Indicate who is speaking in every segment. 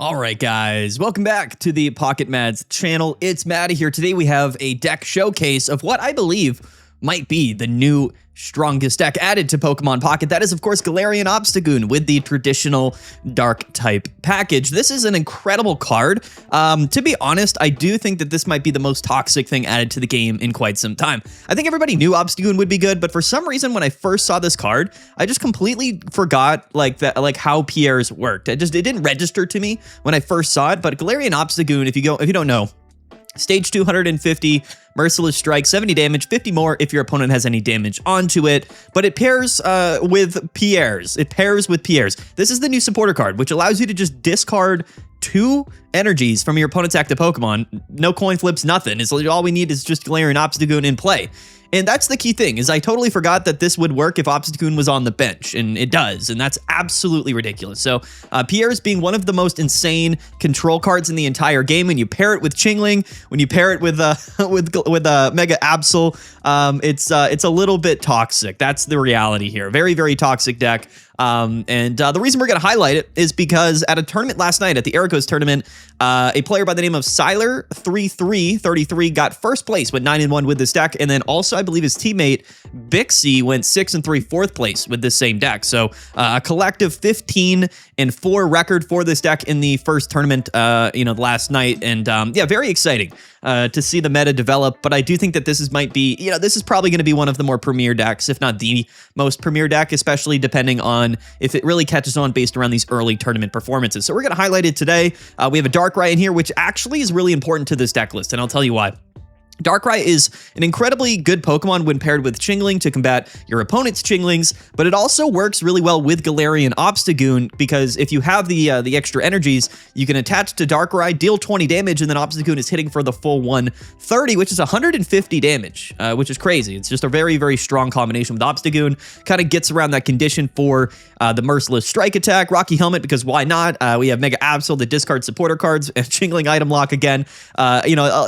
Speaker 1: All right, guys, welcome back to the Pocket Mads channel. It's Maddie here. Today we have a deck showcase of what I believe might be the new strongest deck added to Pokemon Pocket. That is, of course, Galarian Obstagoon with the traditional dark type package. This is an incredible card. To be honest, I do think that this might be the most toxic thing added to the game in quite some time. I think everybody knew Obstagoon would be good, but for some reason, when I first saw this card, I just completely forgot how Pierre's worked. It didn't register to me when I first saw it. But Galarian Obstagoon, if you don't know, Stage 250, Merciless Strike, 70 damage, 50 more if your opponent has any damage onto it. But it pairs with Pierre's. This is the new supporter card, which allows you to just discard 2 energies from your opponent's active Pokemon. No coin flips, nothing. All we need is just Galarian Obstagoon in play. And that's the key thing, is I totally forgot that this would work if Obstagoon was on the bench, and it does, and that's absolutely ridiculous. So Pierre's being one of the most insane control cards in the entire game. When you pair it with Chingling, when you pair it with Mega Absol, it's a little bit toxic. That's the reality here. Very, very toxic deck. The reason we're going to highlight it is because at a tournament last night, at the Ericos tournament, a player by the name of Siler3333 got first place, went 9-1 with this deck, and then also I believe his teammate Bixie went 6-3 fourth place with this same deck. So a collective 15-4 record for this deck in the first tournament, last night, and yeah, very exciting to see the meta develop. But I do think that this is probably going to be one of the more premier decks, if not the most premier deck, especially depending on if it really catches on based around these early tournament performances. So we're going to highlight it today. We have a Darkrai in here, which actually is really important to this deck list, and I'll tell you why. Darkrai is an incredibly good Pokemon when paired with Chingling to combat your opponent's Chinglings, but it also works really well with Galarian Obstagoon, because if you have the extra energies, you can attach to Darkrai, deal 20 damage, and then Obstagoon is hitting for the full 130, which is 150 damage, which is crazy. It's just a very, very strong combination with Obstagoon. Kind of gets around that condition for the Merciless Strike attack, Rocky Helmet, because why not? We have Mega Absol that discards supporter cards, and Chingling item lock again.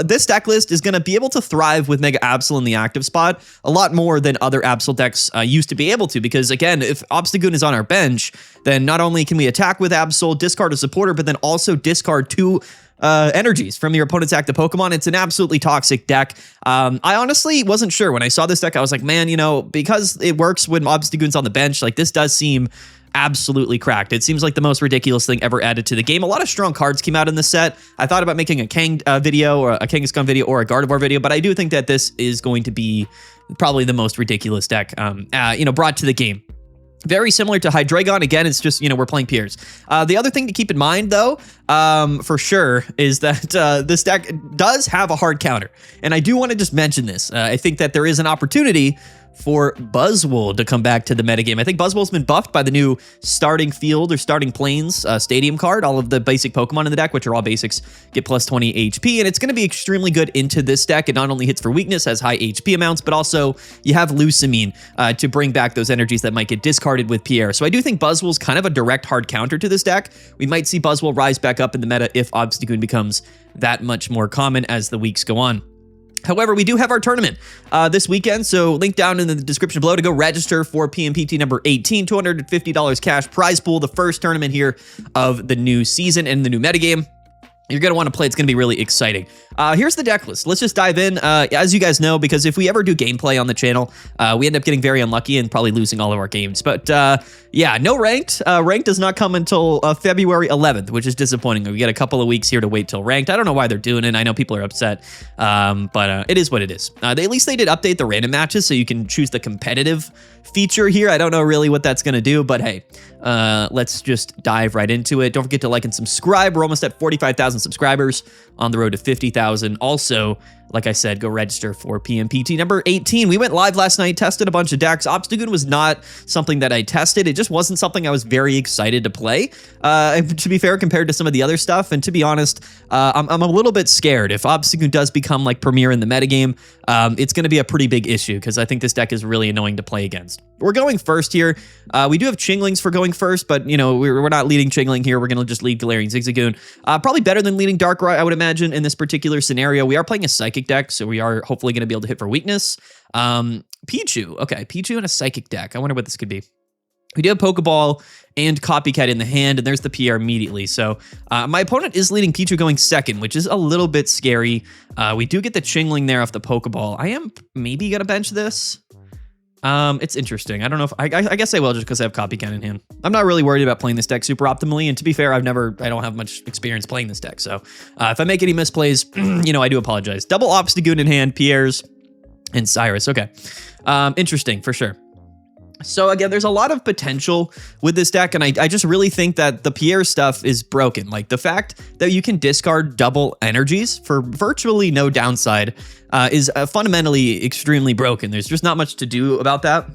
Speaker 1: This deck list is going to be able to thrive with Mega Absol in the active spot a lot more than other Absol decks used to be able to, because again, if Obstagoon is on our bench, then not only can we attack with Absol, discard a supporter, but then also discard 2 energies from your opponent's active Pokemon. It's an absolutely toxic deck. I honestly wasn't sure when I saw this deck. I was like, man, because it works when Obstagoon's on the bench, like this does seem absolutely cracked. It seems like the most ridiculous thing ever added to the game. A lot of strong cards came out in this set. I thought about making a Kang video or a Kangaskhan video or a Gardevoir video, but I do think that this is going to be probably the most ridiculous deck, brought to the game. Very similar to Hydreigon. Again, it's just, we're playing Pierre's. The other thing to keep in mind, though, for sure, is that this deck does have a hard counter. And I do want to just mention this. I think that there is an opportunity for Buzzwole to come back to the metagame. I think Buzzwole's been buffed by the new starting field or starting plains stadium card. All of the basic Pokemon in the deck, which are all basics, get plus 20 HP, and it's going to be extremely good into this deck. It not only hits for weakness, has high HP amounts, but also you have Lusamine to bring back those energies that might get discarded with Pierre. So I do think Buzzwole's kind of a direct hard counter to this deck. We might see Buzzwole rise back up in the meta if Obstagoon becomes that much more common as the weeks go on. However, we do have our tournament this weekend, so link down in the description below to go register for PMPT number 18, $250 cash prize pool, the first tournament here of the new season and the new metagame. You're going to want to play. It's going to be really exciting. Here's the deck list. Let's just dive in. As you guys know, because if we ever do gameplay on the channel, we end up getting very unlucky and probably losing all of our games. But yeah, no ranked. Ranked does not come until February 11th, which is disappointing. We get a couple of weeks here to wait till ranked. I don't know why they're doing it. I know people are upset, but it is what it is. At least they did update the random matches, so you can choose the competitive feature here. I don't know really what that's going to do, but hey, let's just dive right into it. Don't forget to like and subscribe. We're almost at 45,000 subscribers, on the road to 50,000. Also, like I said, go register for PMPT number 18. We went live last night, tested a bunch of decks. Obstagoon was not something that I tested. It just wasn't something I was very excited to play, to be fair, compared to some of the other stuff. And to be honest, I'm a little bit scared. If Obstagoon does become like premier in the metagame, it's going to be a pretty big issue, because I think this deck is really annoying to play against. We're going first here. We do have Chinglings for going first, but we're not leading Chingling here. We're going to just lead Galarian Zigzagoon. Probably better than leading Darkrai, I would imagine, in this particular scenario. We are playing a Psychic deck, so we are hopefully going to be able to hit for weakness. Pichu. Okay, Pichu in a Psychic deck. I wonder what this could be. We do have Pokeball and Copycat in the hand, and there's the PR immediately. So my opponent is leading Pichu going second, which is a little bit scary. We do get the Chingling there off the Pokeball. I am maybe going to bench this. It's interesting. I don't know if I guess I will just because I have Copycat in hand. I'm not really worried about playing this deck super optimally. And to be fair, I don't have much experience playing this deck. So if I make any misplays, I do apologize. Double Obstagoon in hand, Pierre's, and Cyrus. Okay. Interesting for sure. So again, there's a lot of potential with this deck, and I just really think that the Pierre stuff is broken. Like the fact that you can discard double energies for virtually no downside is fundamentally extremely broken. There's just not much to do about that.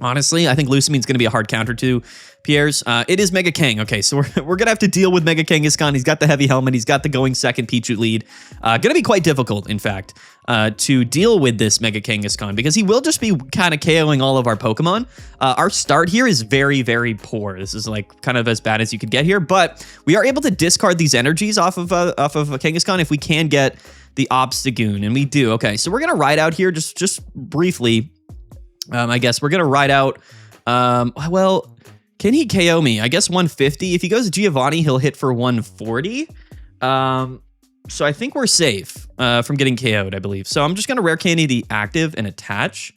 Speaker 1: Honestly, I think Lucamine's going to be a hard counter to Pierre's. It is Mega Kang. Okay, so we're going to have to deal with Mega Kangaskhan. He's got the heavy helmet. He's got the going second Pichu lead. Going to be quite difficult, in fact, to deal with this Mega Kangaskhan because he will just be kind of KOing all of our Pokemon. Our start here is very, very poor. This is like kind of as bad as you could get here, but we are able to discard these energies off of Kangaskhan if we can get the Obstagoon, and we do. Okay, so we're going to ride out here just briefly. I guess we're going to ride out. Well, can he KO me? I guess 150. If he goes Giovanni, he'll hit for 140. So I think we're safe from getting KO'd, I believe. So I'm just going to Rare Candy the active and attach.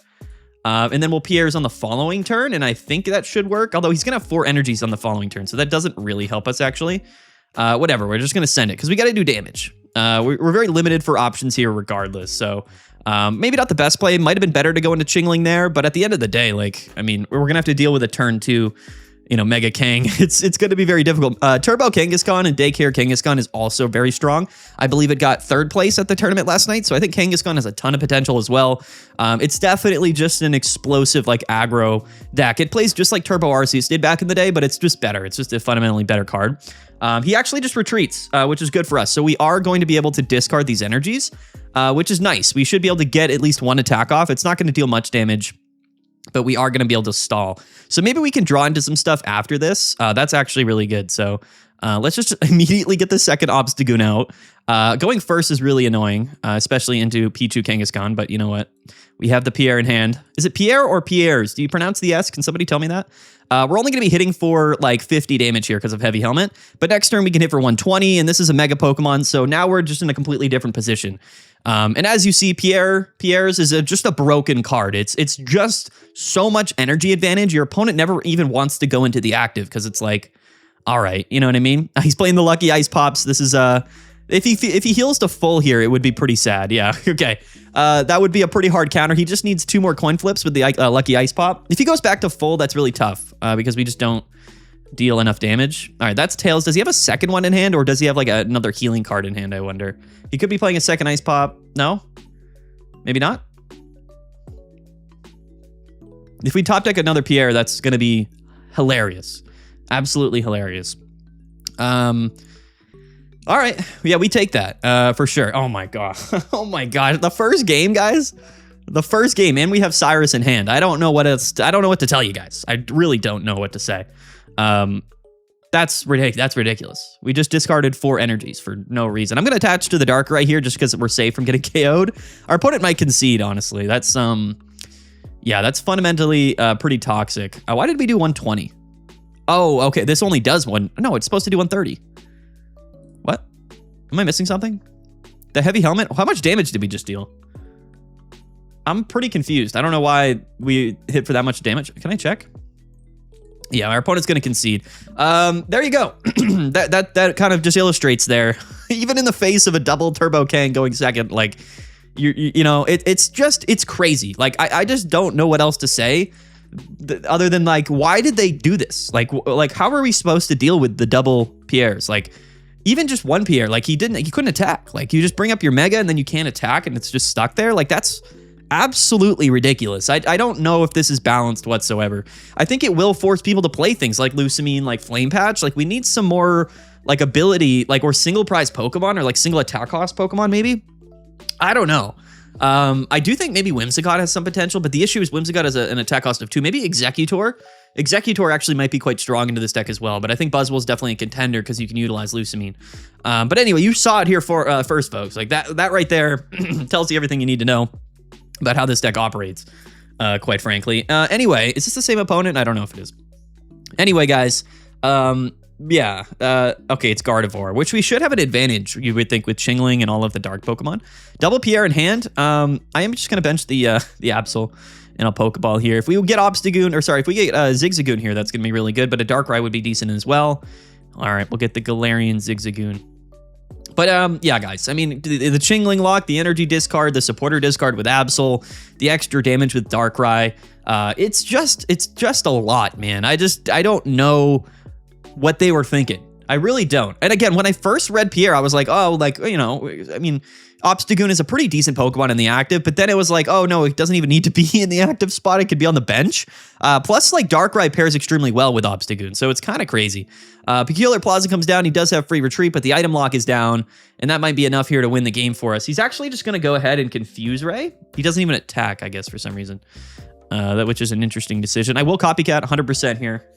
Speaker 1: And then we'll Pierre's on the following turn, and I think that should work. Although he's going to have 4 energies on the following turn, so that doesn't really help us, actually. Whatever, we're just going to send it, because we got to do damage. We're very limited for options here regardless, so... maybe not the best play. Might have been better to go into Chingling there, but at the end of the day, like, I mean, we're gonna have to deal with a turn 2, Mega Kang. It's gonna be very difficult. Turbo Kangaskhan and Daycare Kangaskhan is also very strong. I believe it got 3rd place at the tournament last night, so I think Kangaskhan has a ton of potential as well. It's definitely just an explosive, like, aggro deck. It plays just like Turbo Arceus did back in the day, but it's just better. It's just a fundamentally better card. He actually just retreats, which is good for us. So we are going to be able to discard these energies, which is nice. We should be able to get at least 1 attack off. It's not going to deal much damage, but we are going to be able to stall. So maybe we can draw into some stuff after this. That's actually really good. So let's just immediately get the second Obstagoon out. Going first is really annoying, especially into Pichu Kangaskhan, but you know what? We have the Pierre in hand. Is it Pierre or Pierre's? Do you pronounce the S? Can somebody tell me that? We're only going to be hitting for like 50 damage here because of Heavy Helmet, but next turn we can hit for 120, and this is a Mega Pokemon, so now we're just in a completely different position. And as you see, Pierre's is just a broken card. It's just so much energy advantage. Your opponent never even wants to go into the active because it's like, all right, you know what I mean? He's playing the Lucky Ice Pops. This is if he heals to full here, it would be pretty sad. Yeah, okay. That would be a pretty hard counter. He just needs 2 more coin flips with the Lucky Ice Pop. If he goes back to full, that's really tough because we just don't deal enough damage. All right, that's Tails. Does he have a second one in hand, or does he have like another healing card in hand, I wonder? He could be playing a second Ice Pop. No? Maybe not? If we top deck another Pierre, that's going to be hilarious. Absolutely hilarious. All right. Yeah, we take that for sure. Oh my god. Oh my god. The first game, guys. The first game, and we have Cyrus in hand. I don't know what else. I don't know what to tell you guys. I really don't know what to say. That's ridiculous. That's ridiculous. We just discarded 4 energies for no reason. I'm gonna attach to the dark right here just because we're safe from getting KO'd. Our opponent might concede. Honestly, that's yeah, that's fundamentally pretty toxic. Why did we do 120? Oh, okay. This only does one. No, it's supposed to do 130. What? Am I missing something? The heavy helmet? How much damage did we just deal? I'm pretty confused. I don't know why we hit for that much damage. Can I check? Yeah, our opponent's going to concede. There you go. that kind of just illustrates there. Even in the face of a double Turbo Kang going second, like, you know, it's crazy. Like, I just don't know what else to say other than, like, why did they do this? Like, how are we supposed to deal with the double Pierres? Like, even just one Pierre, like, he couldn't attack. Like, you just bring up your Mega and then you can't attack and it's just stuck there. Like, that's absolutely ridiculous. I don't know if this is balanced whatsoever. I think it will force people to play things like Lucamine, like Flame Patch. Like, we need some more, like, ability, like, or single prize Pokemon or, like, single attack cost Pokemon, maybe? I don't know. I do think maybe Whimsicott has some potential, but the issue is Whimsicott has an attack cost of 2. Maybe Executor. Executor actually might be quite strong into this deck as well, but I think Buzzwole's definitely a contender because you can utilize Lucamine. But anyway, you saw it here first, folks. Like, that right there tells you everything you need to know about how this deck operates, quite frankly. Anyway, is this the same opponent? I don't know if it is. Anyway, guys, yeah, okay, it's Gardevoir, which we should have an advantage, you would think, with Chingling and all of the dark Pokemon. Double Pierre in hand. I am just going to bench the Absol and a Pokeball here. If we get Obstagoon, or sorry, if we get Zigzagoon here, that's going to be really good, but a Darkrai would be decent as well. All right, we'll get the Galarian Zigzagoon. But yeah, guys, I mean, the Chingling lock, the energy discard, the supporter discard with Absol, the extra damage with Darkrai, it's just a lot, man. I don't know what they were thinking. I really don't. And again, when I first read Pierre, I was like, oh, like, you know, I mean, Obstagoon is a pretty decent Pokemon in the active, but then it was like, oh no, it doesn't even need to be in the active spot. It could be on the bench. Plus, like, Darkrai pairs extremely well with Obstagoon, so it's kind of crazy. Peculiar Plaza comes down. He does have free retreat, but the item lock is down, and that might be enough here to win the game for us. He's actually just going to go ahead and Confuse Ray. He doesn't even attack, I guess, for some reason, which is an interesting decision. I will Copycat 100% here.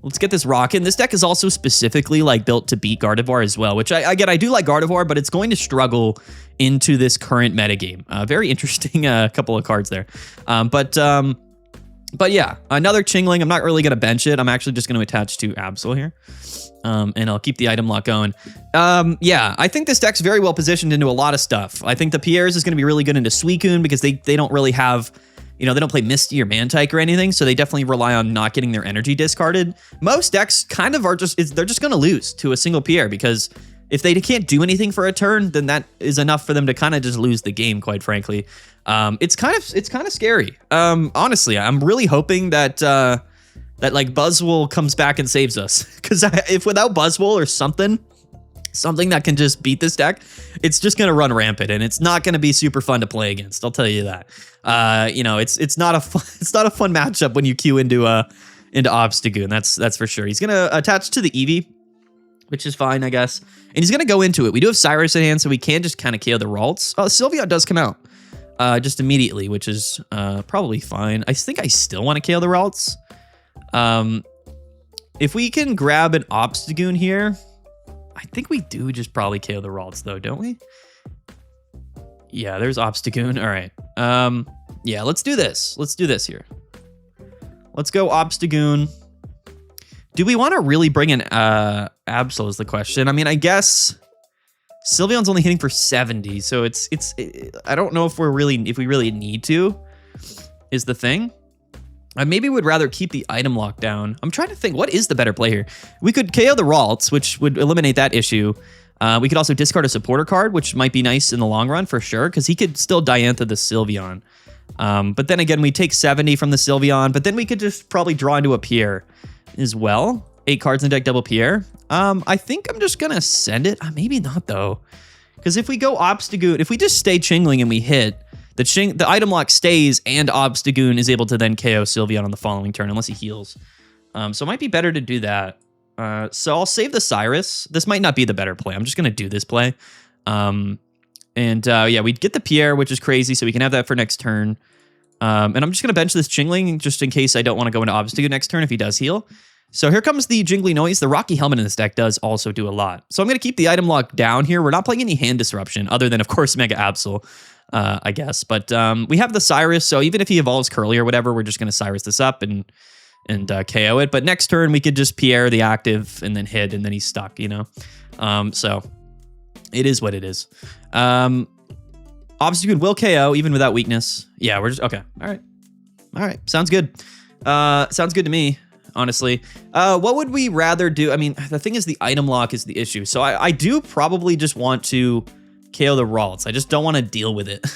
Speaker 1: Let's get this rockin'. This deck is also specifically like built to beat Gardevoir as well, which I do like Gardevoir, but it's going to struggle into this current metagame. Very interesting couple of cards there. But yeah, another Chingling. I'm not really going to bench it. I'm actually just going to attach to Absol here. And I'll keep the item lock going. Yeah, I think this deck's very well positioned into a lot of stuff. I think the Pierres is going to be really good into Suicune because they don't really have, you know, they don't play Misty or Mantike or anything, so they definitely rely on not getting their energy discarded. Most decks kind of are they're just going to lose to a single Pierre because if they can't do anything for a turn, then that is enough for them to kind of just lose the game, quite frankly. It's kind of scary. Honestly, I'm really hoping that like Buzzwole comes back and saves us, because if without Buzzwole or something that can just beat this deck, it's just going to run rampant, and it's not going to be super fun to play against. I'll tell you that. You know, it's not a fun matchup when you queue into Obstagoon. That's for sure. He's going to attach to the Eevee, which is fine, I guess. And he's going to go into it. We do have Cyrus in hand, so we can just kind of KO the Ralts. Oh, Sylveon does come out just immediately, which is probably fine. I think I still want to KO the Ralts. If we can grab an Obstagoon here, I think we do just probably KO the Ralts, though, don't we? Yeah, there's Obstagoon. All right. Yeah, let's do this. Let's do this here. Let's go Obstagoon. Do we want to really bring in Absol is the question. I mean, I guess Sylveon's only hitting for 70, so it's I don't know if we really need to, is the thing. I maybe would rather keep the item lock down. I'm trying to think, what is the better play here? We could KO the Ralts, which would eliminate that issue. We could also discard a supporter card, which might be nice in the long run for sure, because he could still Diantha the Sylveon. But then again, we take 70 from the Sylveon, but then we could just probably draw into a Pierre as well. 8 cards in deck, double Pierre. I think I'm just going to send it. Maybe not, though. Because if we go Obstagoon, if we just stay Chingling and we hit, the item lock stays, and Obstagoon is able to then KO Sylveon on the following turn, unless he heals. So it might be better to do that. So I'll save the Cyrus. This might not be the better play. I'm just going to do this play. Yeah, we get the Pierre, which is crazy, so we can have that for next turn. And I'm just going to bench this Chingling just in case I don't want to go into Obstagoon next turn if he does heal. So here comes the Jingly Noise. The Rocky Helmet in this deck does also do a lot. So I'm going to keep the item lock down here. We're not playing any hand disruption other than, of course, Mega Absol, I guess. But we have the Cyrus, so even if he evolves Curly or whatever, we're just going to Cyrus this up and KO it. But next turn, we could just Pierre the active and then hit, and then he's stuck, you know? So it is what it is. Obstagoon will KO even without weakness. Yeah, we're just, okay. All right. Sounds good. Sounds good to me, honestly. What would we rather do? I mean, the thing is the item lock is the issue. So I do probably just want to KO the Ralts. I just don't want to deal with it,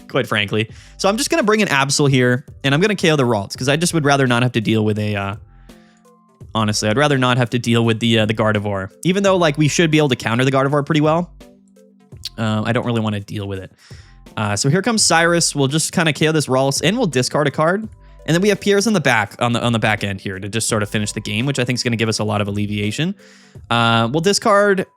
Speaker 1: quite frankly. So I'm just going to bring in Absol here, and I'm going to KO the Ralts, because I just would rather not have to deal with a, honestly, I'd rather not have to deal with the Gardevoir. Even though, like, we should be able to counter the Gardevoir pretty well. I don't really want to deal with it. So here comes Cyrus. We'll just kind of KO this Ralts, and we'll discard a card. And then we have Pierre's on the back on the back end here to just sort of finish the game, which I think is going to give us a lot of alleviation. We'll discard,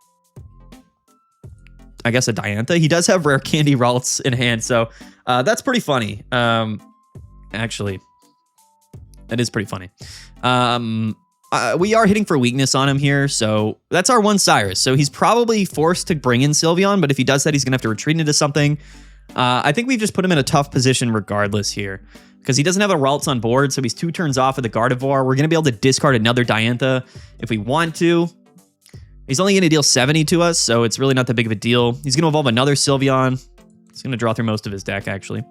Speaker 1: I guess, a Diantha. He does have Rare Candy Ralts in hand, so that's pretty funny. Actually, that is pretty funny. We are hitting for weakness on him here, so that's our one Cyrus. So he's probably forced to bring in Sylveon, but if he does that, he's going to have to retreat into something. I think we've just put him in a tough position regardless here, because he doesn't have a Ralts on board, so he's 2 turns off of the Gardevoir. We're going to be able to discard another Diantha if we want to. He's only going to deal 70 to us, so it's really not that big of a deal. He's going to evolve another Sylveon. He's going to draw through most of his deck, actually.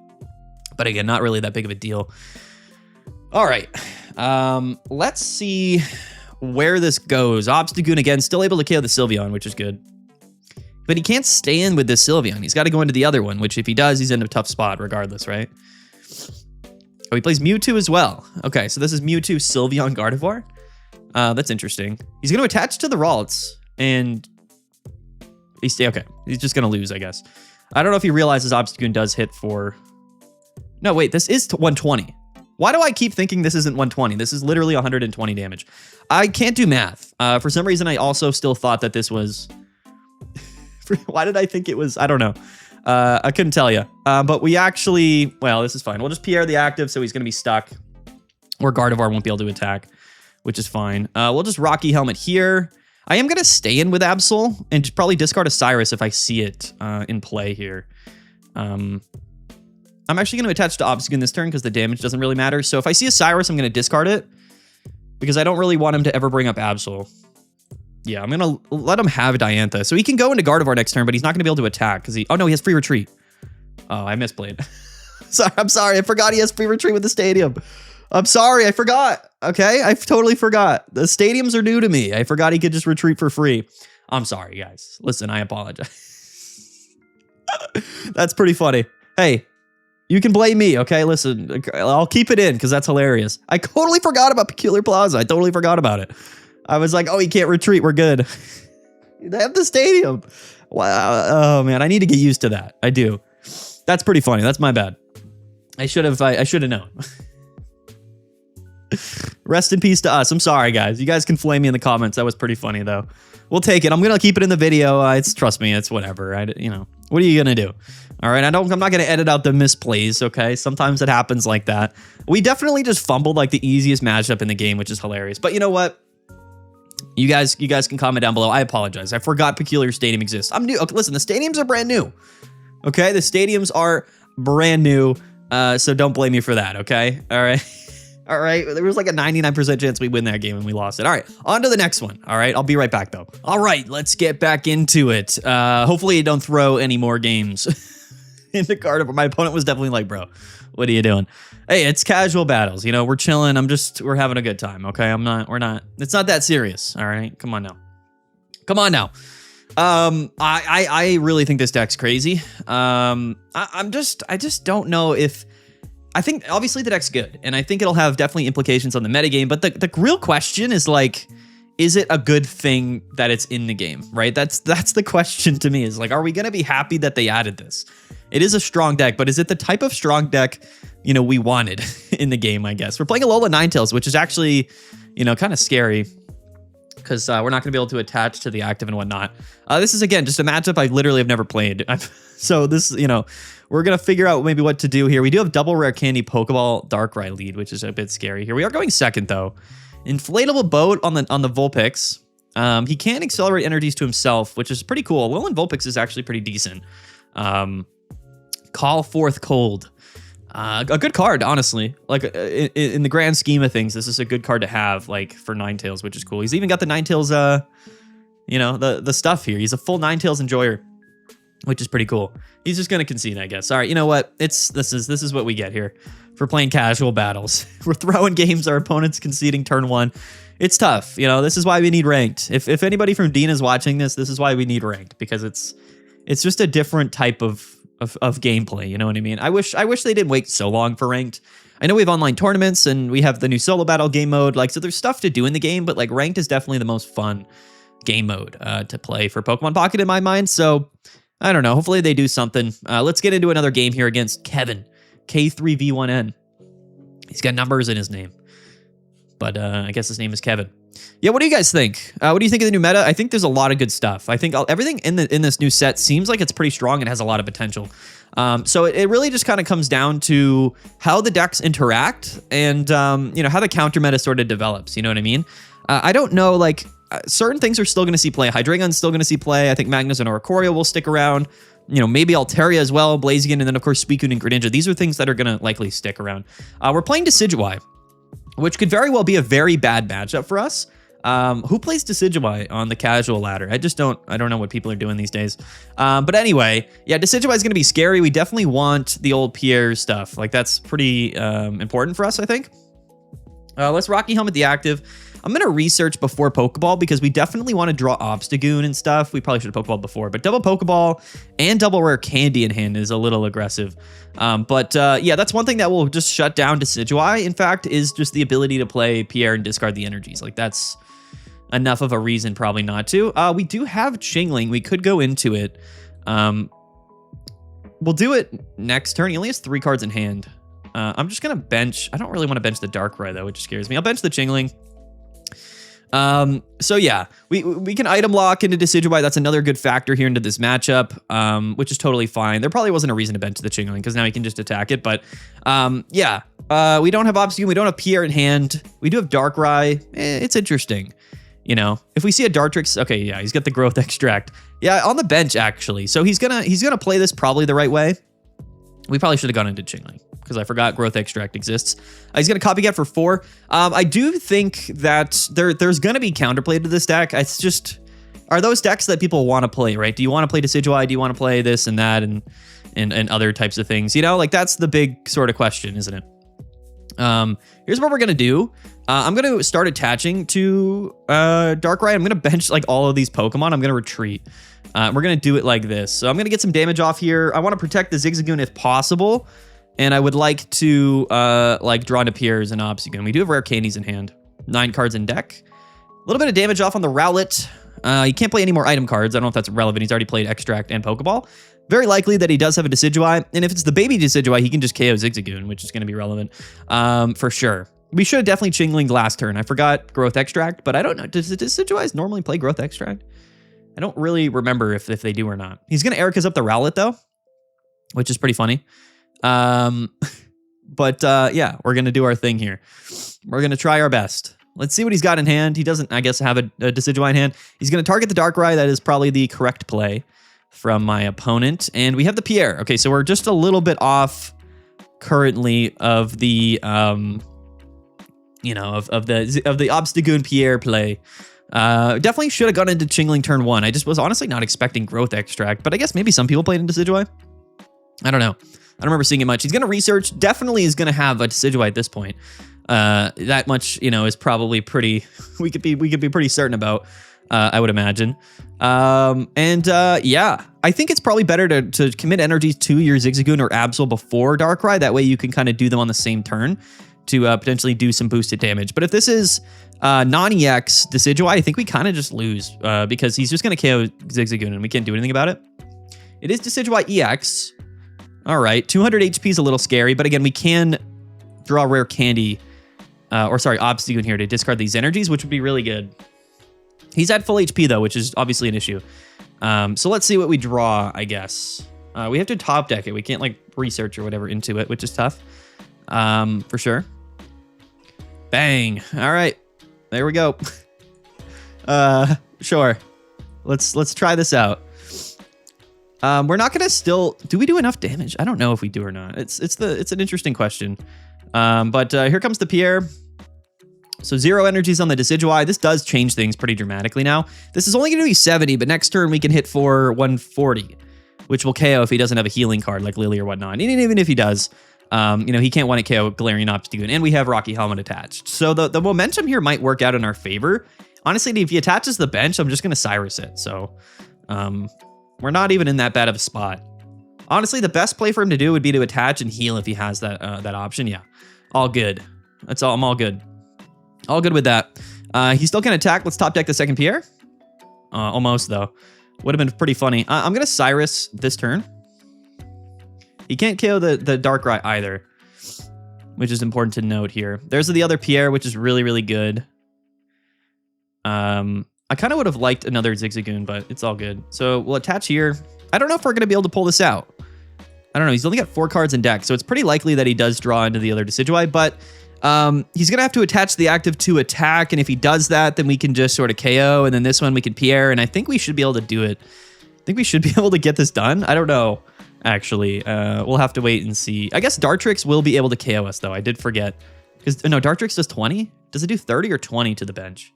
Speaker 1: But again, not really that big of a deal. All right. Let's see where this goes. Obstagoon, again, still able to KO the Sylveon, which is good. But he can't stay in with this Sylveon. He's got to go into the other one, which if he does, he's in a tough spot regardless, right? Oh, he plays Mewtwo as well. Okay, so this is Mewtwo, Sylveon, Gardevoir. That's interesting. He's going to attach to the Ralts, and he's okay. He's just going to lose, I guess. I don't know if he realizes Obstagoon does hit for... No, wait, this is 120. Why do I keep thinking this isn't 120? This is literally 120 damage. I can't do math. For some reason, I also still thought that this was... Why did I think it was? I don't know. I couldn't tell you. But we actually... Well, this is fine. We'll just Pierre the active, so he's going to be stuck. Or Gardevoir won't be able to attack, which is fine. We'll just Rocky Helmet here. I am going to stay in with Absol and just probably discard a Cyrus if I see it in play here. I'm actually going to attach to Obstagoon this turn because the damage doesn't really matter. So if I see a Cyrus, I'm going to discard it because I don't really want him to ever bring up Absol. Yeah, I'm going to let him have Diantha. So he can go into Gardevoir next turn, but he's not going to be able to attack because he... Oh, no, he has free retreat. Oh, I misplayed. I'm sorry. I forgot he has free retreat with the stadium. I'm sorry. I forgot. Okay, I totally forgot. The stadiums are new to me. I forgot he could just retreat for free. I'm sorry, guys. Listen, I apologize. That's pretty funny. Hey, you can blame me, okay? Listen, I'll keep it in because that's hilarious. I totally forgot about Peculiar Plaza. I totally forgot about it. I was like, oh, he can't retreat. We're good. They have the stadium. Wow. Oh, man, I need to get used to that. I do. That's pretty funny. That's my bad. I should have known. Rest in peace to us. I'm sorry, guys. You guys can flame me in the comments. That was pretty funny, though. We'll take it. I'm gonna keep it in the video. Trust me, it's whatever. What are you gonna do? All right. I'm not gonna edit out the misplays. Okay. Sometimes it happens like that. We definitely just fumbled like the easiest matchup in the game, which is hilarious. But you know what? You guys can comment down below. I apologize. I forgot Peculiar Stadium exists. I'm new. Okay, listen, the stadiums are brand new. Okay, the stadiums are brand new. So don't blame me for that. Okay. All right. All right, there was like a 99% chance we win that game and we lost it. All right, on to the next one. All right, I'll be right back though. All right, let's get back into it. Hopefully you don't throw any more games into Gardevoir. My opponent was definitely like, bro, what are you doing? Hey, it's casual battles. We're chilling. We're having a good time. Okay, it's not that serious. All right, come on now. Come on now. I really think this deck's crazy. I just don't know if... I think obviously the deck's good, and I think it'll have definitely implications on the metagame, but the real question is like, is it a good thing that it's in the game, right? That's the question to me, is like, are we going to be happy that they added this? It is a strong deck, but is it the type of strong deck, we wanted in the game, I guess? We're playing Alola Ninetales, which is actually, kind of scary because we're not going to be able to attach to the active and whatnot. This is, again, just a matchup I literally have never played. So this, we're going to figure out maybe what to do here. We do have double rare candy Pokeball Darkrai lead, which is a bit scary here. We are going second, though. Inflatable boat on the Vulpix. He can accelerate energies to himself, which is pretty cool. Alolan Vulpix is actually pretty decent. Call Forth Cold. A good card, honestly. Like, in the grand scheme of things, this is a good card to have, like, for Ninetales, which is cool. He's even got the Ninetales, the stuff here. He's a full Ninetales enjoyer, which is pretty cool. He's just gonna concede, I guess. All right, you know what? This is what we get here for playing casual battles. We're throwing games, our opponent's conceding turn one. It's tough, this is why we need ranked. If anybody from Dean is watching this is why we need ranked, because it's just a different type of gameplay, you know what I mean? I wish they didn't wait so long for ranked. I know we have online tournaments and we have the new solo battle game mode, so there's stuff to do in the game, but like ranked is definitely the most fun game mode to play for Pokemon Pocket in my mind. So I don't know. Hopefully they do something. Let's get into another game here against Kevin, K3V1N. He's got numbers in his name, but I guess his name is Kevin. Yeah, what do you guys think? What do you think of the new meta? I think there's a lot of good stuff. I think everything in this new set seems like it's pretty strong and has a lot of potential. So it really just kind of comes down to how the decks interact and how the counter meta sort of develops. You know what I mean? I don't know, like, certain things are still going to see play. Hydreigon's still going to see play. I think Magnus and Oricorio will stick around. You know, maybe Altaria as well, Blaziken, and then, of course, Suicune and Greninja. These are things that are going to likely stick around. We're playing Decidueye, which could very well be a very bad matchup for us. Who plays Decidueye on the casual ladder? I don't know what people are doing these days. But anyway, yeah, Decidueye is going to be scary. We definitely want the old Pierre stuff. Like, that's pretty important for us, I think. Let's Rocky Helmet the active. I'm going to research before Pokeball because we definitely want to draw Obstagoon and stuff. We probably should have Pokeball before, but double Pokeball and double rare candy in hand is a little aggressive. Yeah, that's one thing that will just shut down Decidueye, in fact, is just the ability to play Pierre and discard the energies. Like, that's enough of a reason probably not to. We do have Chingling. We could go into it. We'll do it next turn. He only has 3 cards in hand. I'm just going to bench. I don't really want to bench the Darkrai, though, which scares me. I'll bench the Chingling. So yeah, we can item lock into Decidueye. That's another good factor here into this matchup, which is totally fine. There probably wasn't a reason to bench the Chingling because now he can just attack it. But yeah, we don't have Obstagoon. We don't have Pierre in hand. We do have Darkrai. It's interesting. You know, if we see a Dartrix, okay, yeah, he's got the Growth Extract. Yeah, on the bench actually. So he's gonna play this probably the right way. We probably should have gone into Chingling because I forgot Growth Extract exists. He's going to Copycat for 4. I do think that there's going to be counterplay to this deck. It's just, are those decks that people want to play, right? Do you want to play Decidueye? Do you want to play this and that and other types of things? You know, like that's the big sort of question, isn't it? Here's what we're going to do. I'm going to start attaching to Darkrai. I'm going to bench like all of these Pokemon. I'm going to retreat. We're going to do it like this. So I'm going to get some damage off here. I want to protect the Zigzagoon if possible. And I would like to like draw into Pierre's and Obstagoon. We do have rare candies in hand. 9 cards in deck. A little bit of damage off on the Rowlet. He can't play any more item cards. I don't know if that's relevant. He's already played Extract and Pokeball. Very likely that he does have a Decidueye. And if it's the baby Decidueye, he can just KO Zigzagoon, which is going to be relevant for sure. We should have definitely Chinglinged last turn. I forgot Growth Extract, but I don't know. Does Decidueye normally play Growth Extract? I don't really remember if they do or not. He's going to Erika's up the Rowlet, though, which is pretty funny. Yeah, we're going to do our thing here. We're going to try our best. Let's see what he's got in hand. He doesn't, I guess, have a Decidueye in hand. He's going to target the Darkrai. That is probably the correct play from my opponent. And we have the Pierre. Okay, so we're just a little bit off currently of the, you know, of the Obstagoon Pierre play. Definitely should have gone into Chingling turn 1. I just was honestly not expecting Growth Extract, but I guess maybe some people played into Decidueye. I don't know. I don't remember seeing it much. He's going to research. Definitely is going to have a Decidueye at this point. That much, you know, is probably pretty. We could be pretty certain about. I would imagine. Yeah, I think it's probably better to commit energies to your Zigzagoon or Absol before Darkrai. That way you can kind of do them on the same turn to potentially do some boosted damage. But if this is non-EX Decidueye, I think we kind of just lose because he's just going to KO Zigzagoon and we can't do anything about it. It is Decidueye EX. All right, 200 HP is a little scary, but again, we can draw rare candy, Obstagoon here to discard these energies, which would be really good. He's at full HP though, which is obviously an issue. So let's see what we draw, I guess. We have to top deck it. We can't like research or whatever into it, which is tough, for sure. Bang. All right, there we go. Sure. Let's try this out. We're not gonna do we do enough damage? I don't know if we do or not. It's an interesting question. Here comes the Pierre. So 0 energies on the Decidueye. This does change things pretty dramatically now. This is only gonna be 70, but next turn we can hit for 140, which will KO if he doesn't have a healing card like Lily or whatnot. And even if he does, you know, he can't want to KO Galarian Obstagoon, and we have Rocky Helmet attached. So the momentum here might work out in our favor. Honestly, if he attaches the bench, I'm just gonna Cyrus it. So we're not even in that bad of a spot. Honestly, the best play for him to do would be to attach and heal if he has that option. Yeah, all good. That's all. I'm all good. All good with that. He still can attack. Let's top deck the second Pierre. Almost, though. Would have been pretty funny. I'm going to Cyrus this turn. He can't KO the Darkrai either, which is important to note here. There's the other Pierre, which is really, really good. I kind of would have liked another Zigzagoon, but it's all good. So we'll attach here. I don't know if we're going to be able to pull this out. I don't know. He's only got 4 cards in deck, so it's pretty likely that he does draw into the other Decidueye, but He's going to have to attach the active to attack, and if he does that, then we can just sort of KO, and then this one we can Pierre, and I think we should be able to do it. I think we should be able to get this done. I don't know, actually. We'll have to wait and see. I guess Dartrix will be able to KO us, though. I did forget. No, Dartrix does 20? Does it do 30 or 20 to the bench?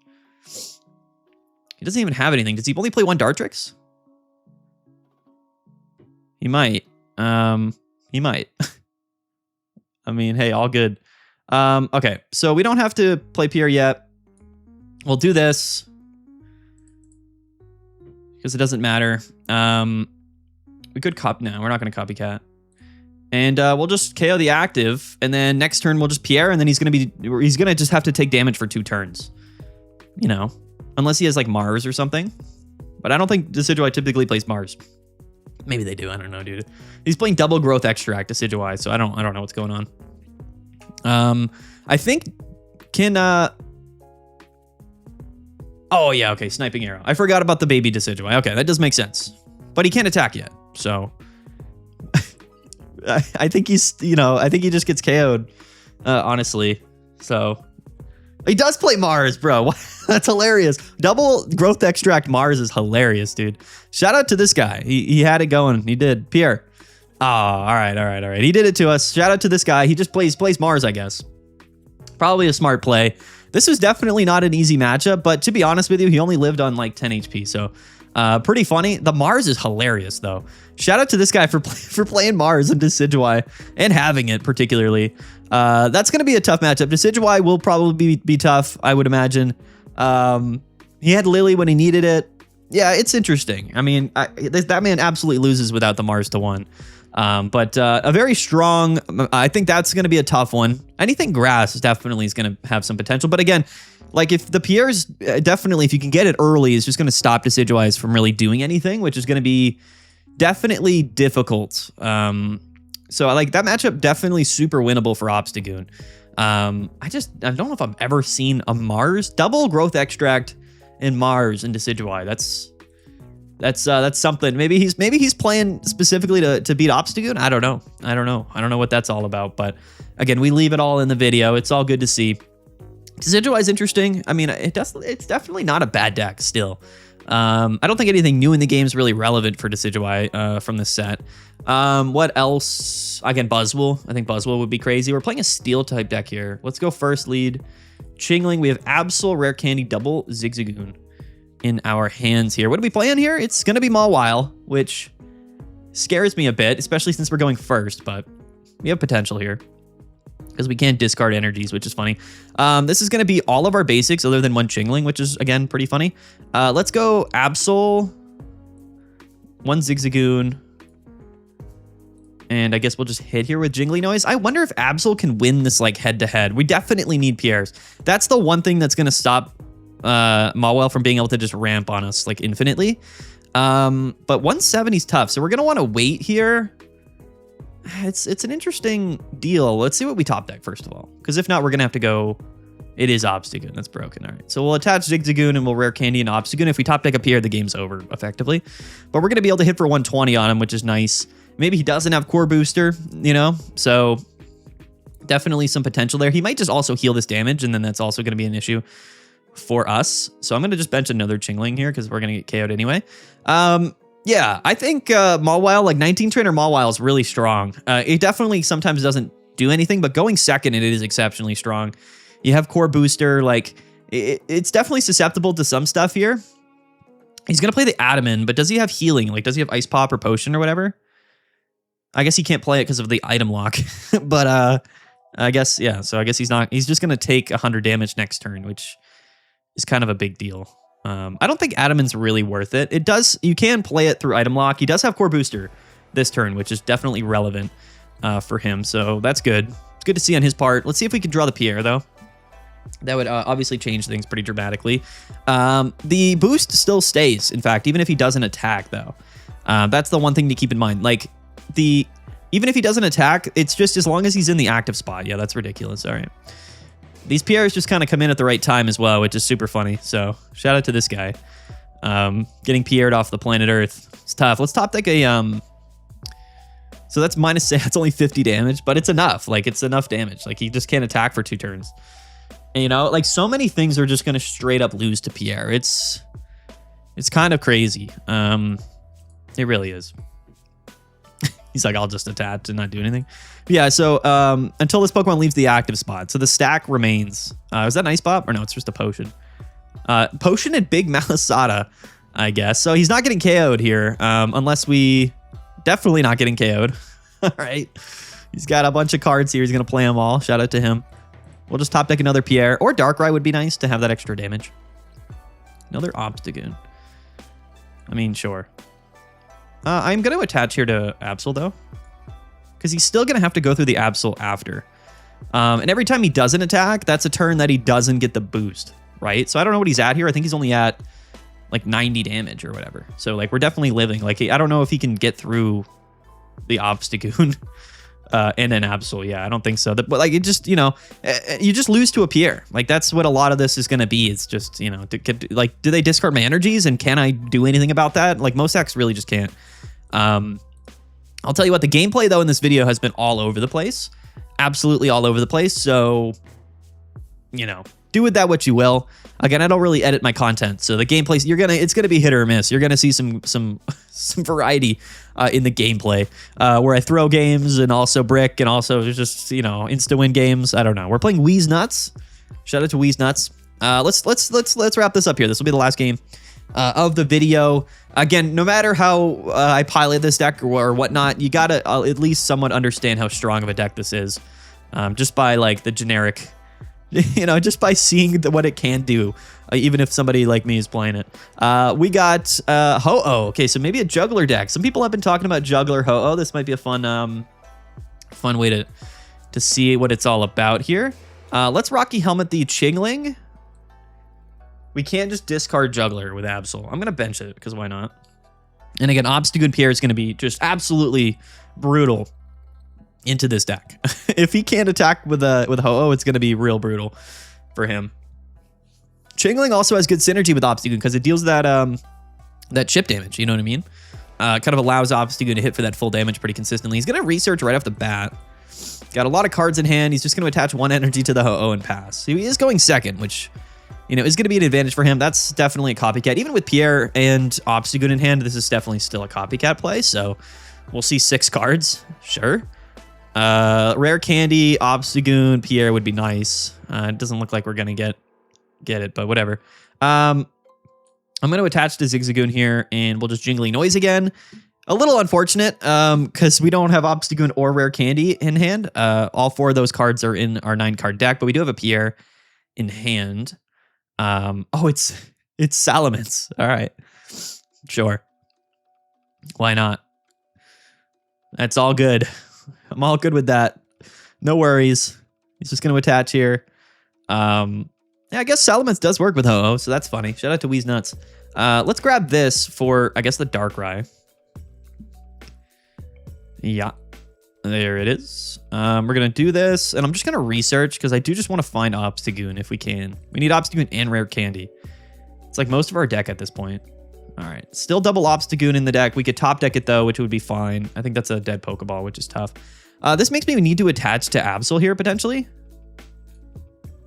Speaker 1: He doesn't even have anything. Does he only play one Dartrix? He might. He might. I mean, hey, all good. Okay, so we don't have to play Pierre yet. We'll do this because it doesn't matter. We could copy. No, we're not going to copycat. And we'll just KO the active, and then next turn we'll just Pierre, and then he's gonna just have to take damage for 2 turns. You know, unless he has like Mars or something. But I don't think Decidueye typically plays Mars. Maybe they do. I don't know, dude. He's playing double growth extract Decidueye, so I don't know what's going on. I think can oh yeah, okay, sniping arrow. I forgot about the baby Decidueye. Okay, that does make sense. But he can't attack yet, so I think he's, I think he just gets KO'd, honestly. So he does play Mars, bro. That's hilarious. Double growth extract Mars is hilarious, dude. Shout out to this guy. He had it going. He did. Pierre. Oh, all right. He did it to us. Shout out to this guy. He just plays Mars, I guess. Probably a smart play. This was definitely not an easy matchup, but to be honest with you, he only lived on like 10 HP, so pretty funny. The Mars is hilarious, though. Shout out to this guy for playing Mars and Decidueye and having it, particularly. That's going to be a tough matchup. Decidueye will probably be tough, I would imagine. He had Lily when he needed it. Yeah, it's interesting. I mean, that man absolutely loses without the Mars to 1. But a very strong, I think that's going to be a tough one. Anything grass definitely is going to have some potential. But again, like if the Pierre's definitely, if you can get it early, is just going to stop Decidueye from really doing anything, which is going to be definitely difficult. So like that matchup definitely super winnable for Obstagoon. I don't know if I've ever seen a Mars double growth extract in Mars and Decidueye. That's something. Maybe he's playing specifically to beat Obstagoon. I don't know what that's all about. But again, we leave it all in the video. It's all good to see. Decidueye is interesting. I mean, it's definitely not a bad deck still. I don't think anything new in the game is really relevant for Decidueye from this set. What else? Again, Buzzwole. I think Buzzwole would be crazy. We're playing a steel type deck here. Let's go first lead. Chingling. We have Absol, Rare Candy, double Zigzagoon in our hands here. What are we playing here? It's going to be Mawile, which scares me a bit, especially since we're going first, but we have potential here because we can't discard energies, which is funny. This is going to be all of our basics other than one Chingling, which is, again, pretty funny. Let's go Absol, one Zigzagoon, and I guess we'll just hit here with Jingly Noise. I wonder if Absol can win this like head-to-head. We definitely need Pierres. That's the one thing that's going to stop Mawile from being able to just ramp on us like infinitely. But 170 is tough, so we're going to want to wait here. It's an interesting deal. Let's see what we top deck first of all, because if not, we're gonna have to go. It is Obstagoon. That's broken. All right, so we'll attach Zigzagoon and we'll Rare Candy and Obstagoon. If we top deck up here, the game's over effectively. But we're gonna be able to hit for 120 on him, which is nice. Maybe he doesn't have Core Booster, so definitely some potential there. He might just also heal this damage, and then that's also gonna be an issue for us. So I'm gonna just bench another Chingling here because we're gonna get KO'd anyway. Yeah, I think Mawile, like 19 trainer Mawile is really strong. It definitely sometimes doesn't do anything, but going second, it is exceptionally strong. You have Core Booster, like it's definitely susceptible to some stuff here. He's gonna play the Adaman, but does he have healing? Like, does he have Ice Pop or Potion or whatever? I guess he can't play it because of the item lock. But I guess, yeah, so I guess he's just gonna take 100 damage next turn, which is kind of a big deal. I don't think Adaman's really worth it. You can play it through item lock. He does have Core Booster this turn, which is definitely relevant for him. So that's good. It's good to see on his part. Let's see if we can draw the Pierre, though. That would obviously change things pretty dramatically. The boost still stays, in fact, even if he doesn't attack, though. That's the one thing to keep in mind. Like, even if he doesn't attack, it's just as long as he's in the active spot. Yeah, that's ridiculous. All right. These Pierres just kind of come in at the right time as well, which is super funny. So shout out to this guy. Getting Pierre'd off the planet Earth. It's tough. Let's top deck a So that's minus, that's only 50 damage, but it's enough. Like, it's enough damage. Like, he just can't attack for 2 turns. And, you know, like, so many things are just going to straight up lose to Pierre. It's kind of crazy. It really is. He's like, I'll just attach and not do anything. But yeah, so until this Pokemon leaves the active spot. So the stack remains. Is that an Ice Pop? Or no, it's just a potion. Potion and Big Malasada, I guess. So he's not getting KO'd here, unless we... Definitely not getting KO'd. All right. He's got a bunch of cards here. He's going to play them all. Shout out to him. We'll just top deck another Pierre. Or Darkrai would be nice to have that extra damage. Another Obstagoon. I mean, sure. I'm going to attach here to Absol, though. Because he's still going to have to go through the Absol after. And every time he doesn't attack, that's a turn that he doesn't get the boost, right? So I don't know what he's at here. I think he's only at like 90 damage or whatever. So like we're definitely living. Like I don't know if he can get through the Obstagoon and an Absol. Yeah, I don't think so. But like it just, you know, you just lose to a Pierre. Like that's what a lot of this is going to be. It's just, you know, like do they discard my energies and can I do anything about that? Like most decks really just can't. I'll tell you what, the gameplay though in this video has been all over the place. Absolutely all over the place. So, you know, do with that what you will. Again, I don't really edit my content, so the gameplay it's gonna be hit or miss. You're gonna see some variety in the gameplay where I throw games and also brick and also just, you know, insta win games. I don't know. We're playing Wheeze Nuts. Shout out to Wheeze Nuts. Let's wrap this up here. This will be the last game of the video. Again, no matter how I pilot this deck or whatnot, you gotta at least somewhat understand how strong of a deck this is, just by like the generic. You know, just by seeing what it can do, even if somebody like me is playing it. We got Ho-Oh. Okay, so maybe a juggler deck. Some people have been talking about juggler Ho-Oh. This might be a fun way to see what it's all about here. Let's Rocky Helmet the Chingling. We can't just discard juggler with Absol. I'm going to bench it because why not? And again, Obstagoon Pierre is going to be just absolutely brutal into this deck. If he can't attack with Ho-Oh, it's going to be real brutal for him. Chingling also has good synergy with Obstagoon because it deals that chip damage, you know what I mean? Kind of allows Obstagoon to hit for that full damage pretty consistently. He's going to research right off the bat. Got a lot of cards in hand. He's just going to attach 1 energy to the Ho-Oh and pass. So he is going second, which, you know, is going to be an advantage for him. That's definitely a copycat. Even with Pierre and Obstagoon in hand, this is definitely still a copycat play. So we'll see 6 cards. Sure. Rare Candy, Obstagoon, Pierre would be nice. It doesn't look like we're going to get it, but whatever. I'm going to attach to Zigzagoon here, and we'll just Jingly Noise again. A little unfortunate, because we don't have Obstagoon or Rare Candy in hand. All 4 of those cards are in our 9-card deck, but we do have a Pierre in hand. Oh, it's Salamence. All right. Sure. Why not? That's all good. I'm all good with that. No worries. He's just going to attach here. Yeah, I guess Salamence does work with Ho-Oh, so that's funny. Shout out to Wheeze Nuts. Let's grab this for, I guess, the Darkrai. Yeah. There it is. We're going to do this, and I'm just going to research, because I do just want to find Obstagoon if we can. We need Obstagoon and Rare Candy. It's like most of our deck at this point. All right. Still double Obstagoon in the deck. We could top deck it, though, which would be fine. I think that's a dead Pokeball, which is tough. This makes me need to attach to Absol here, potentially.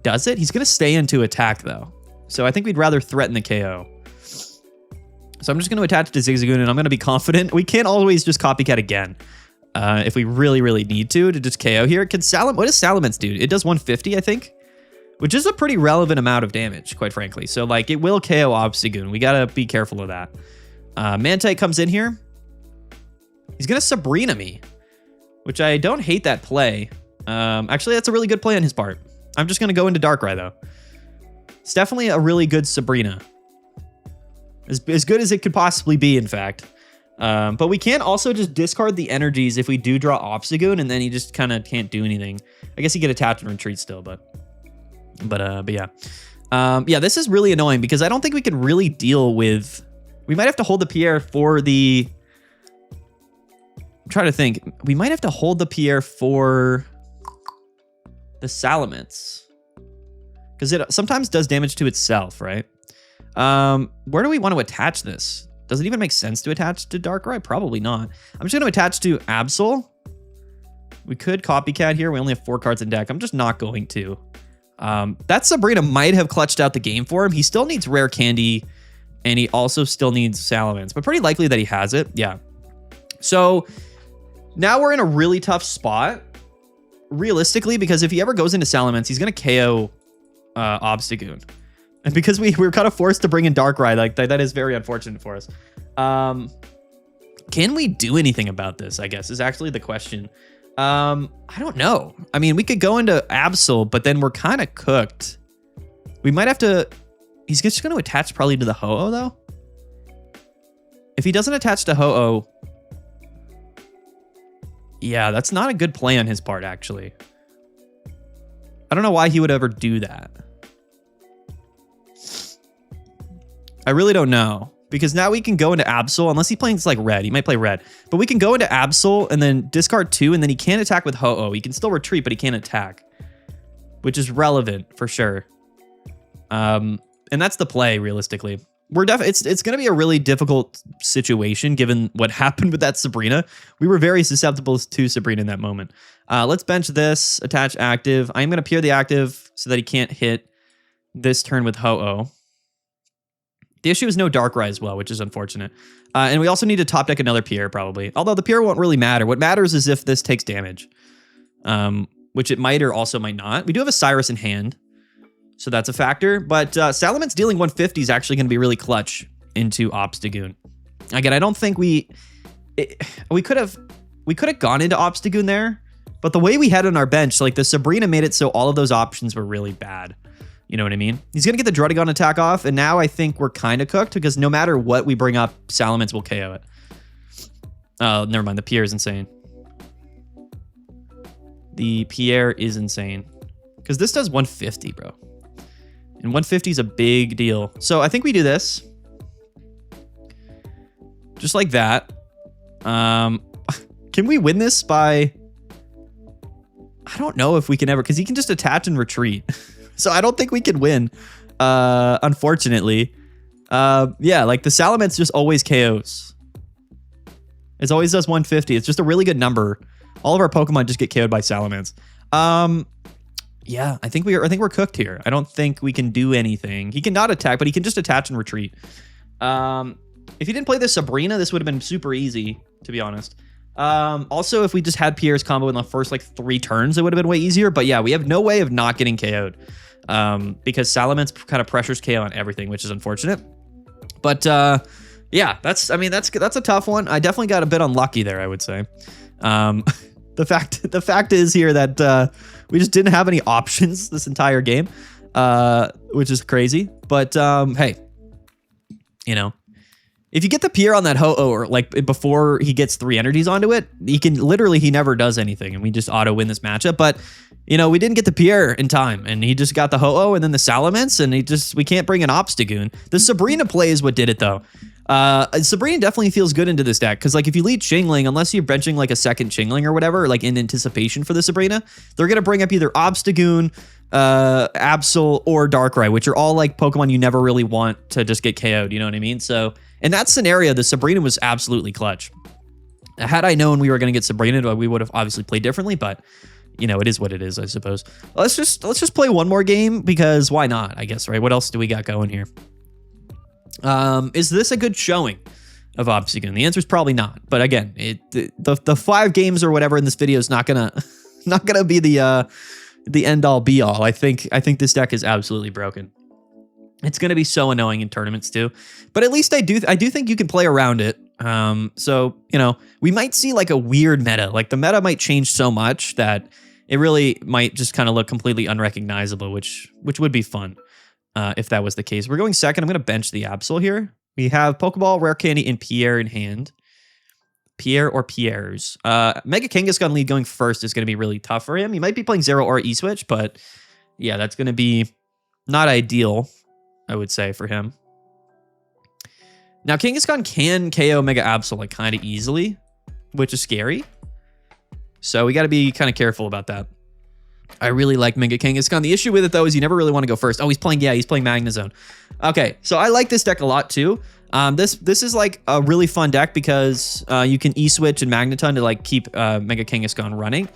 Speaker 1: Does it? He's going to stay into attack, though. So I think we'd rather threaten the KO. So I'm just going to attach to Zigzagoon, and I'm going to be confident. We can't always just copycat again. If we really, really need to just KO here. What does Salamence do? It does 150, I think, which is a pretty relevant amount of damage, quite frankly. So, like, it will KO Obstagoon. We got to be careful of that. Mantite comes in here. He's going to Sabrina me, which I don't hate that play. Actually, that's a really good play on his part. I'm just going to go into Darkrai, though. It's definitely a really good Sabrina. As good as it could possibly be, in fact. But we can also just discard the energies if we do draw Obstagoon, and then he just kind of can't do anything. I guess he get attached and retreat still, but yeah. Yeah, this is really annoying because I don't think we can really deal with... We might have to hold the Pierre for the... I'm trying to think. We might have to hold the Pierre for the Salamence. Because it sometimes does damage to itself, right? Where do we want to attach this? Does it even make sense to attach to Darkrai? Probably not. I'm just going to attach to Absol. We could copycat here. We only have 4 cards in deck. I'm just not going to. That Sabrina might have clutched out the game for him. He still needs Rare Candy, and he also still needs Salamence, but pretty likely that he has it. Yeah. So now we're in a really tough spot, realistically, because if he ever goes into Salamence, he's going to KO Obstagoon. And because we were kind of forced to bring in Darkrai, like that is very unfortunate for us. Can we do anything about this, I guess, is actually the question. I don't know. I mean, we could go into Absol, but then we're kind of cooked. We might have to... He's just going to attach probably to the Ho-Oh, though. If he doesn't attach to Ho-Oh... Yeah, that's not a good play on his part, actually. I don't know why he would ever do that. I really don't know. Because now we can go into Absol, unless he plays like red. He might play red. But we can go into Absol and then discard 2, and then he can't attack with Ho-Oh. He can still retreat, but he can't attack. Which is relevant, for sure. And that's the play, realistically. It's going to be a really difficult situation, given what happened with that Sabrina. We were very susceptible to Sabrina in that moment. Let's bench this, attach active. I'm going to peer the active so that he can't hit this turn with Ho-Oh. The issue is no Darkrai as well, which is unfortunate. And we also need to top deck another Pierre, probably. Although the Pierre won't really matter. What matters is if this takes damage. Which it might or also might not. We do have a Cyrus in hand. So that's a factor. But Salamence dealing 150 is actually going to be really clutch into Obstagoon. Again, I don't think we could have gone into Obstagoon there. But the way we had on our bench, like the Sabrina made it so all of those options were really bad. You know what I mean? He's going to get the Druddigon attack off, and now I think we're kind of cooked, because no matter what we bring up, Salamence will KO it. Oh, never mind. The Pierre is insane. The Pierre is insane. Because this does 150, bro. And 150 is a big deal. So I think we do this. Just like that. Can we win this by... I don't know if we can ever... Because he can just attach and retreat. So I don't think we can win, unfortunately. Yeah, like the Salamence just always KOs. It always does 150. It's just a really good number. All of our Pokemon just get KO'd by Salamence. Yeah, I think we're cooked here. I don't think we can do anything. He cannot attack, but he can just attach and retreat. If he didn't play this Sabrina, this would have been super easy, to be honest. Also, if we just had Pierre's combo in the first like 3 turns, it would have been way easier. But yeah, we have no way of not getting KO'd. Because Salamence kind of pressures KO on everything, which is unfortunate. But yeah, that's a tough one. I definitely got a bit unlucky there, I would say. The fact is here that we just didn't have any options this entire game, which is crazy. But hey, you know, if you get the Pierre on that Ho-Oh, or like before he gets 3 energies onto it, he never does anything, and we just auto win this matchup. But you know, we didn't get the Pierre in time, and he just got the Ho-Oh and then the Salamence, and we can't bring an Obstagoon. The Sabrina play is what did it, though. Sabrina definitely feels good into this deck, because like if you lead Chingling, unless you're benching like a second Chingling or whatever, like in anticipation for the Sabrina, they're gonna bring up either Obstagoon, Absol, or Darkrai, which are all like Pokemon you never really want to just get KO'd, you know what I mean? So in that scenario, the Sabrina was absolutely clutch. Had I known we were gonna get Sabrina, we would have obviously played differently, but you know, it is what it is, I suppose. Let's just play one more game, because why not, I guess, right? What else do we got going here? Is this a good showing of Obstagoon? The answer is probably not. But again, the 5 games or whatever in this video is not gonna be the end all be all. I think this deck is absolutely broken. It's gonna be so annoying in tournaments too. But at least I do think you can play around it. So you know, we might see like a weird meta. Like the meta might change so much that it really might just kind of look completely unrecognizable, which would be fun. If that was the case. We're going second. I'm going to bench the Absol here. We have Pokeball, Rare Candy, and Pierre in hand. Pierre or Pierres. Mega Kangaskhan lead going first is going to be really tough for him. He might be playing Zero or E-Switch, but yeah, that's going to be not ideal, I would say, for him. Now, Kangaskhan can KO Mega Absol like kind of easily, which is scary. So we got to be kind of careful about that. I really like Mega Kangaskhan. The issue with it, though, is you never really want to go first. Oh, he's playing Magnezone. Okay, so I like this deck a lot, too. This is, like, a really fun deck because you can E-Switch and Magneton to, like, keep Mega Kangaskhan running.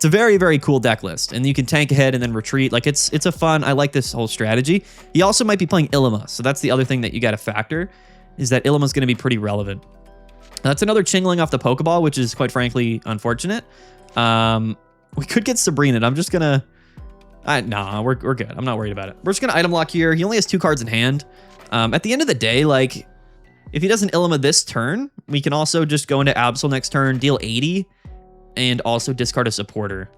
Speaker 1: It's a very, very cool deck list, and you can tank ahead and then retreat. Like, it's a fun, I like this whole strategy. He also might be playing Illima, so that's the other thing that you got to factor, is that Illima's going to be pretty relevant. That's another Chingling off the Pokeball, which is, quite frankly, unfortunate. We could get Sabrina. I'm just going to... Nah, we're good. I'm not worried about it. We're just going to item lock here. He only has 2 cards in hand. At the end of the day, like, if he doesn't Illima this turn, we can also just go into Absol next turn, deal 80, and also discard a supporter.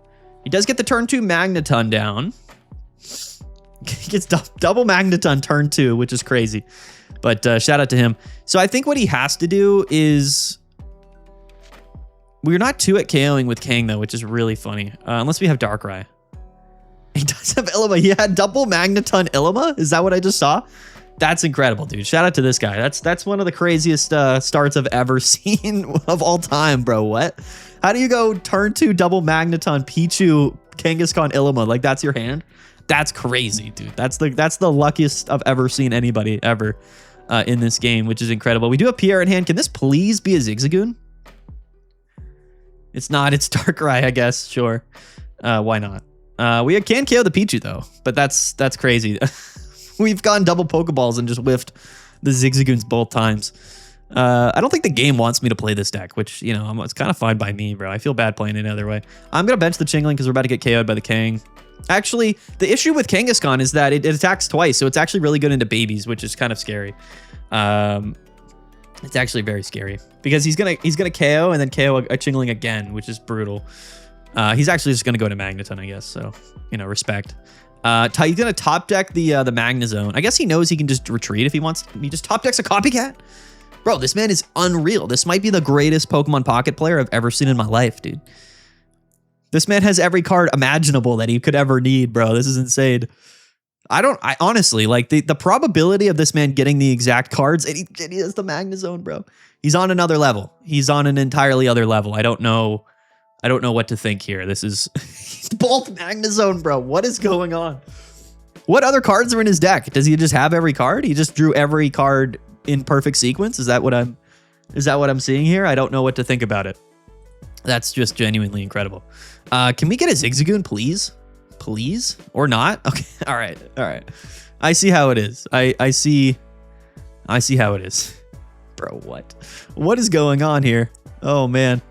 Speaker 1: He does get the turn 2 Magneton down. He gets double Magneton turn 2, which is crazy. But shout out to him. So I think what he has to do is... We're not 2 at KOing with Kang, though, which is really funny. Unless we have Darkrai. He does have Illima. He had double Magneton Illima? Is that what I just saw? That's incredible, dude. Shout out to this guy. That's one of the craziest starts I've ever seen of all time, bro. What? How do you go turn 2 double Magneton Pichu Kangaskhan Illima? Like, that's your hand? That's crazy, dude. That's the luckiest I've ever seen anybody ever in this game, which is incredible. We do have Pierre in hand. Can this please be a Zigzagoon? It's not. It's Darkrai, I guess. Sure. Why not? We can KO the Pichu, though, but that's crazy. We've gone double Pokeballs and just whiffed the Zigzagoons both times. I don't think the game wants me to play this deck, which, you know, it's kind of fine by me, bro. I feel bad playing it either way. I'm going to bench the Chingling because we're about to get KO'd by the Kang. Actually, the issue with Kangaskhan is that it attacks twice, so it's actually really good into babies, which is kind of scary. It's actually very scary because he's gonna KO and then KO a Chingling again, which is brutal. He's actually just gonna go to Magneton, I guess. So, you know, respect. He's gonna top deck the Magnezone. I guess he knows he can just retreat if he wants. He just top decks a Copycat. Bro, this man is unreal. This might be the greatest Pokemon Pocket player I've ever seen in my life, dude. This man has every card imaginable that he could ever need, bro. This is insane. I honestly, like, the probability of this man getting the exact cards, and he has the Magnezone, bro. He's on another level. He's on an entirely other level. I don't know what to think here. This is both Magnezone, bro. What is going on? What other cards are in his deck? Does he just have every card? He just drew every card in perfect sequence? Is that what I'm seeing here? I don't know what to think about it. That's just genuinely incredible. Can we get a Zigzagoon, please? Please? Or not? Okay. All right. I see how it is. I see how it is. Bro, what is going on here? Oh, man.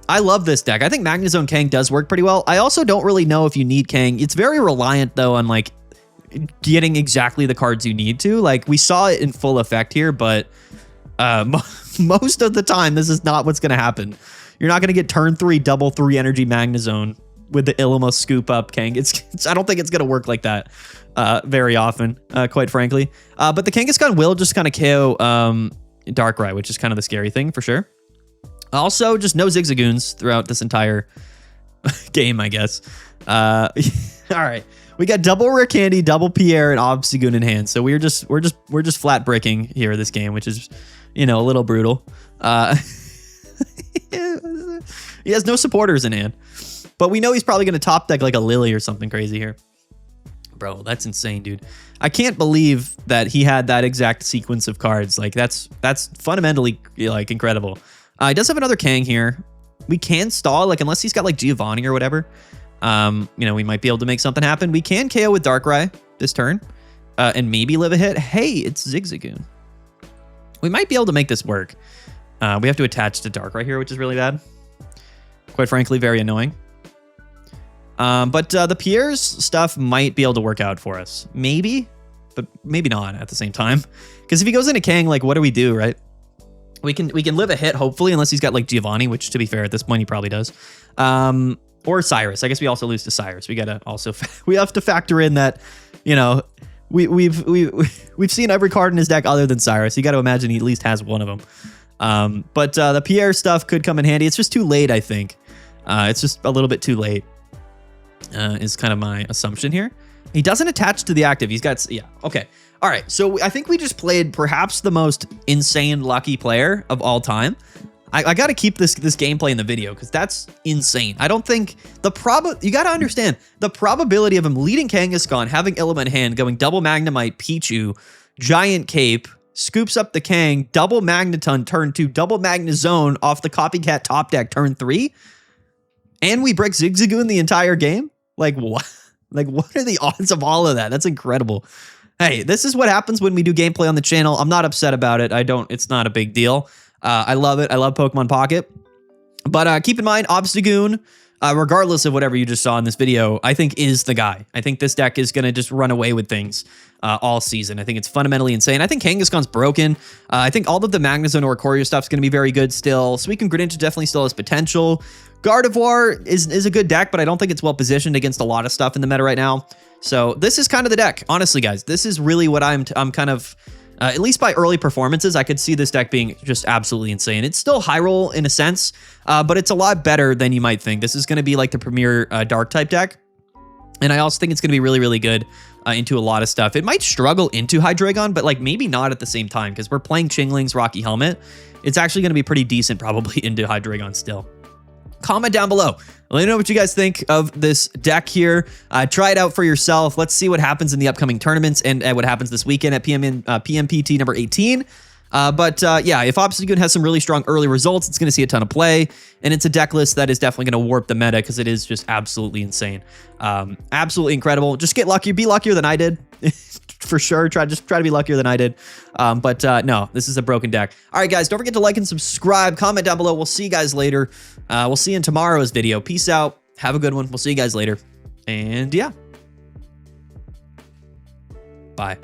Speaker 1: I love this deck. I think Magnezone Kang does work pretty well. I also don't really know if you need Kang. It's very reliant, though, on, like, getting exactly the cards you need to. Like, we saw it in full effect here, but most of the time, this is not what's going to happen. You're not going to get turn 3 double 3 energy Magnezone with the Illima scoop up Kang. I don't think it's going to work like that very often, quite frankly. But the Kangaskhan will just kind of KO Darkrai, which is kind of the scary thing for sure. Also, just no Zigzagoons throughout this entire game, I guess. All right, we got double Rare Candy, double Pierre, and Obstagoon in hand. So we're just flat breaking here this game, which is, you know, a little brutal. He has no supporters in hand, but we know he's probably going to top deck like a Lily or something crazy here. Bro, that's insane, dude. I can't believe that he had that exact sequence of cards. Like, that's fundamentally, like, incredible. He does have another Kang here. We can stall, like, unless he's got, like, Giovanni or whatever. You know, we might be able to make something happen. We can KO with Darkrai this turn and maybe live a hit. Hey, it's Zigzagoon. We might be able to make this work. We have to attach to Darkrai here, which is really bad. Quite frankly, very annoying. But the Pierre's stuff might be able to work out for us. Maybe, but maybe not at the same time. Because if he goes into Kang, like, what do we do, right? We can live a hit, hopefully, unless he's got, like, Giovanni, which, to be fair, at this point, he probably does. Or Cyrus. I guess we also lose to Cyrus. We gotta also we have to factor in that, you know, we've seen every card in his deck other than Cyrus. You got to imagine he at least has one of them. But the Pierre stuff could come in handy. It's just too late, I think. It's just a little bit too late. Is kind of my assumption here. He doesn't attach to the active. He's got, yeah, okay. All right, so I think we just played perhaps the most insane lucky player of all time. I got to keep this gameplay in the video because that's insane. I don't think you got to understand the probability of him leading Kangaskhan, having Illiman in hand, going double Magnemite, Pichu, Giant Cape, scoops up the Kang, double Magneton turn 2, double Magnezone off the Copycat top deck turn 3. And we break Zigzagoon the entire game? Like, what? Like, what are the odds of all of that? That's incredible. Hey, this is what happens when we do gameplay on the channel. I'm not upset about it. It's not a big deal. I love it. I love Pokemon Pocket. But keep in mind, Obstagoon, regardless of whatever you just saw in this video, I think is the guy. I think this deck is going to just run away with things all season. I think it's fundamentally insane. I think Kangaskhan's broken. I think all of the Magnezone or Courier stuff is going to be very good still. Suicune Greninja definitely still has potential. Gardevoir is a good deck, but I don't think it's well positioned against a lot of stuff in the meta right now. So this is kind of the deck. Honestly, guys, this is really what I'm kind of... at least by early performances, I could see this deck being just absolutely insane. It's still high roll in a sense, but it's a lot better than you might think. This is going to be like the premier dark type deck. And I also think it's going to be really, really good into a lot of stuff. It might struggle into Hydreigon, but like maybe not at the same time because we're playing Chingling's Rocky Helmet. It's actually going to be pretty decent probably into Hydreigon still. Comment down below. Let me know what you guys think of this deck here. Try it out for yourself. Let's see what happens in the upcoming tournaments and what happens this weekend at PMPT number 18. Yeah, if Obstagoon has some really strong early results, it's going to see a ton of play, and it's a deck list that is definitely going to warp the meta because it is just absolutely insane. Absolutely incredible. Just get lucky. Be luckier than I did. For sure. Try to be luckier than I did. No, this is a broken deck. All right, guys, don't forget to like and subscribe. Comment down below. We'll see you guys later. We'll see you in tomorrow's video. Peace out. Have a good one. We'll see you guys later. And yeah. Bye.